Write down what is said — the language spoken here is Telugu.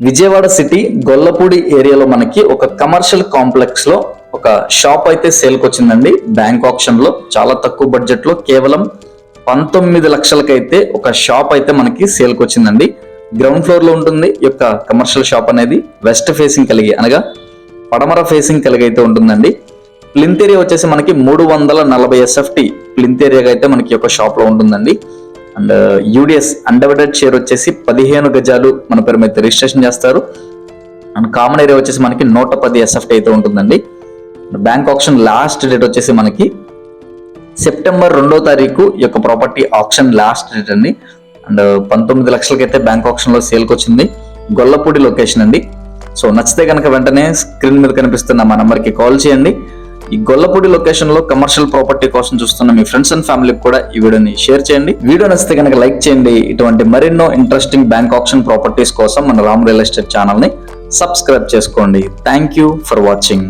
విజయవాడ సిటీ గొల్లపూడి ఏరియాలో మనకి ఒక కమర్షియల్ కాంప్లెక్స్ లో ఒక షాప్ అయితే సేల్కి వచ్చిందండి. బ్యాంక్ ఆప్షన్ లో చాలా తక్కువ బడ్జెట్ లో కేవలం 19 లక్షలకైతే ఒక షాప్ అయితే మనకి సేల్కి వచ్చిందండి. గ్రౌండ్ ఫ్లోర్ లో ఉంటుంది ఈ యొక్క కమర్షియల్ షాప్ అనేది. వెస్ట్ ఫేసింగ్ కలిగి అనగా పడమర ఫేసింగ్ కలిగి అయితే ఉంటుందండి. ప్లింత్ ఏరియా వచ్చేసి మనకి 340 SFT ప్లింత్ ఏరియా అయితే మనకి ఒక షాప్ లో ఉంటుందండి. అండ్ యూడిఎస్ అన్డివైడెడ్ షేర్ వచ్చేసి 15 గజాలు మన పేరు మీద రిజిస్ట్రేషన్ చేస్తారు. అండ్ కామన్ ఏరియా వచ్చేసి మనకి 110 SFT అయితే ఉంటుందండి. బ్యాంక్ ఆప్షన్ లాస్ట్ డేట్ వచ్చేసి మనకి సెప్టెంబర్ 2వ తారీఖు ఈ యొక్క ప్రాపర్టీ ఆప్షన్ లాస్ట్ డేట్ అండి. అండ్ 19 లక్షలకైతే బ్యాంక్ ఆప్షన్ లో సేల్కి వచ్చింది. గొల్లపూడి లొకేషన్ అండి. సో నచ్చితే కనుక వెంటనే స్క్రీన్ మీద కనిపిస్తున్న మా నంబర్కి కాల్ చేయండి. ఈ గొల్లపూడి లొకేషన్ లో కమర్షియల్ ప్రాపర్టీ కోసం చూస్తున్న మీ ఫ్రెండ్స్ అండ్ ఫ్యామిలీకి కూడా ఈ వీడియోని షేర్ చేయండి. వీడియో నచ్చితే కనుక లైక్ చేయండి. ఇటువంటి మరెన్నో ఇంట్రెస్టింగ్ బ్యాంక్ ఆప్షన్ ప్రాపర్టీస్ కోసం మన రామ్ రియల్ ఎస్టేట్ ఛానల్ ని సబ్స్క్రైబ్ చేసుకోండి. Thank you for watching.